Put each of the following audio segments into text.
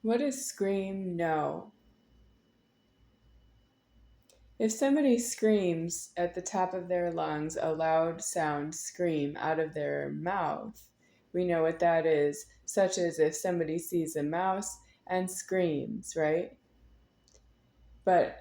What does scream know? If somebody screams at the top of their lungs, a loud sound scream out of their mouth, we know what that is, such as if somebody sees a mouse and screams, right? But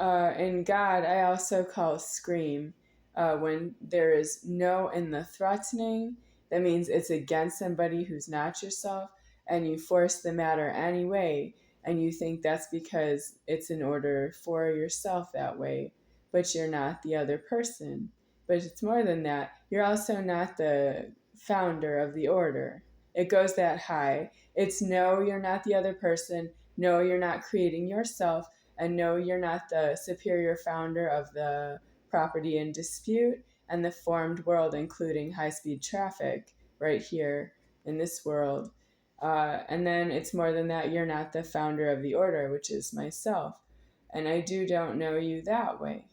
in God, I also call scream when there is no in the threatening. That means it's against somebody who's not yourself, and you force the matter anyway, and you think that's because it's in order for yourself that way, but you're not the other person. But it's more than that. You're also not the founder of the order. It goes that high. It's no, you're not the other person. No, you're not creating yourself, and no, you're not the superior founder of the property in dispute and the formed world, including high speed traffic right here in this world. And then it's more than that, you're not the founder of the order, which is myself. And I don't know you that way.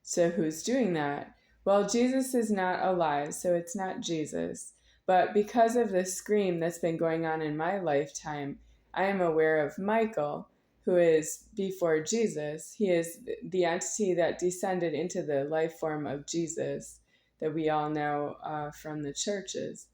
So who's doing that? Well, Jesus is not alive, so it's not Jesus. But because of the scream that's been going on in my lifetime, I am aware of Michael, who is before Jesus. He is the entity that descended into the life form of Jesus that we all know from the churches.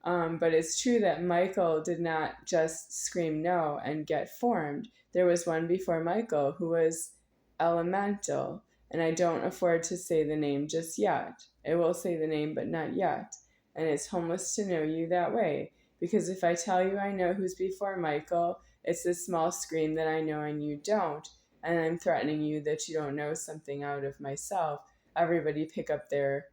But it's true that Michael did not just scream no and get formed. There was one before Michael who was elemental, and I don't afford to say the name just yet. I will say the name, but not yet. And it's homeless to know you that way, because if I tell you I know who's before Michael, it's this small scream that I know and you don't, and I'm threatening you that you don't know something out of myself. Everybody pick up their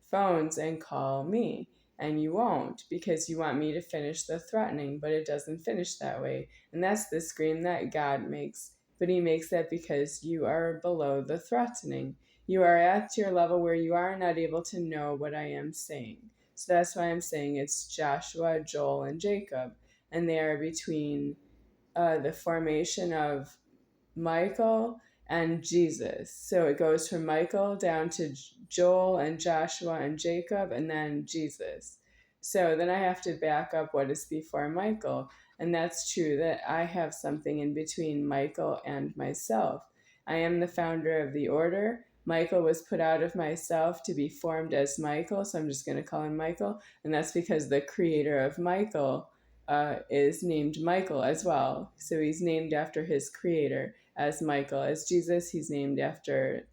phones and call me, and you won't because you want me to finish the threatening, but it doesn't finish that way. And that's the scream that God makes, but he makes that because you are below the threatening. You are at your level where you are not able to know what I am saying. So that's why I'm saying it's Joshua, Joel, and Jacob, and they are between the formation of Michael and Jesus. So it goes from Michael down to Joel and Joshua and Jacob and then Jesus. So then I have to back up what is before Michael. And that's true that I have something in between Michael and myself. I am the founder of the order. Michael was put out of myself to be formed as Michael, so I'm just going to call him Michael. And that's because the creator of Michael is named Michael as well. So he's named after his creator as Michael. As Jesus, he's named after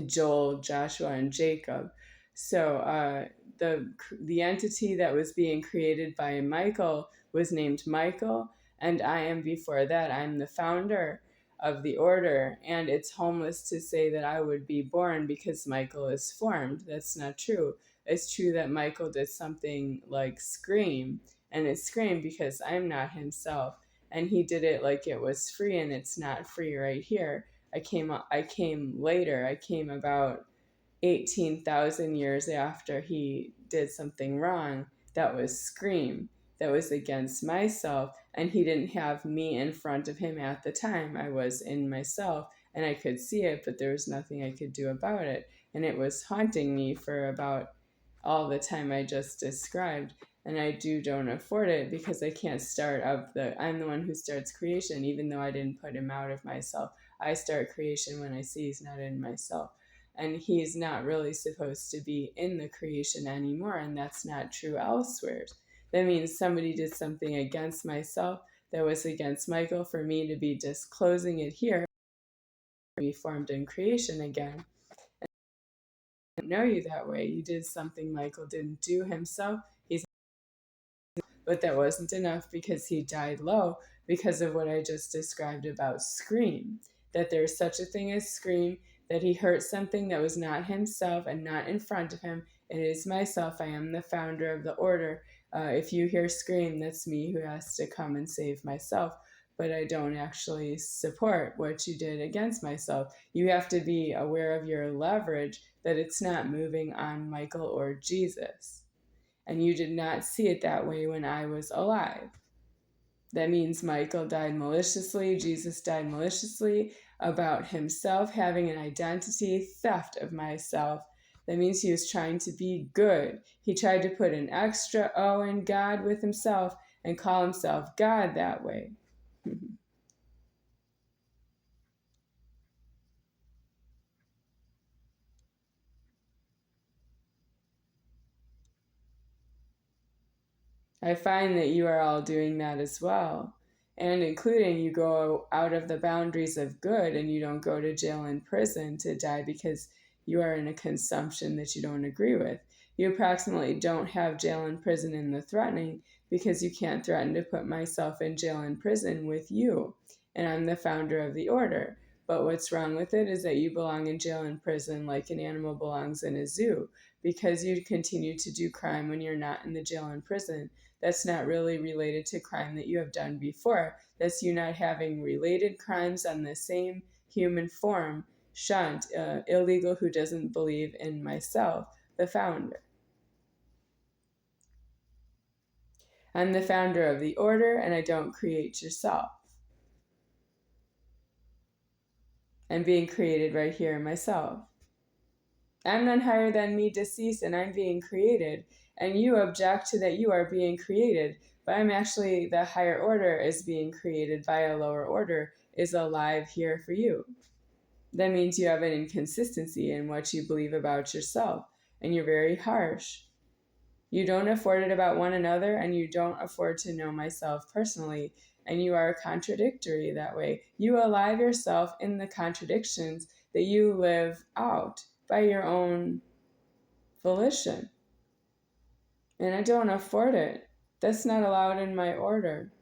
Joel, Joshua, and Jacob. So the entity that was being created by Michael was named Michael, and I am before that. I'm the founder of the order, and it's homeless to say that I would be born because Michael is formed. That's not true. It's true that Michael did something like scream, and it screamed because I'm not himself, and he did it like it was free, and it's not free right here. I came later. I came about 18,000 years after he did something wrong that was scream, that was against myself, and he didn't have me in front of him at the time. I was in myself and I could see it, but there was nothing I could do about it, and it was haunting me for about all the time I just described. And I don't afford it because I can't start up I'm the one who starts creation, even though I didn't put him out of myself. I start creation when I see he's not in myself. And he's not really supposed to be in the creation anymore, and that's not true elsewhere. That means somebody did something against myself that was against Michael for me to be disclosing it here, be formed in creation again. I don't know you that way. You did something Michael didn't do himself. But that wasn't enough because he died low because of what I just described about scream. That there's such a thing as scream, that he hurt something that was not himself and not in front of him. It is myself. I am the founder of the order. If you hear scream, that's me who has to come and save myself. But I don't actually support what you did against myself. You have to be aware of your leverage, that it's not moving on Michael or Jesus, and you did not see it that way when I was alive. That means Michael died maliciously, Jesus died maliciously about himself having an identity theft of myself. That means he was trying to be good. He tried to put an extra O in God with himself and call himself God that way. I find that you are all doing that as well. And including you go out of the boundaries of good and you don't go to jail and prison to die because you are in a consumption that you don't agree with. You approximately don't have jail and prison in the threatening because you can't threaten to put myself in jail and prison with you. And I'm the founder of the order. But what's wrong with it is that you belong in jail and prison like an animal belongs in a zoo because you continue to do crime when you're not in the jail and prison. That's not really related to crime that you have done before. That's you not having related crimes on the same human form. Shunt, illegal who doesn't believe in myself, the founder. I'm the founder of the order and I don't create yourself. I'm being created right here in myself. I'm none higher than me deceased and I'm being created. And you object to that you are being created, but I'm actually the higher order is being created by a lower order, is alive here for you. That means you have an inconsistency in what you believe about yourself, and you're very harsh. You don't afford it about one another, and you don't afford to know myself personally, and you are contradictory that way. You alive yourself in the contradictions that you live out by your own volition. And I don't afford it. That's not allowed in my order.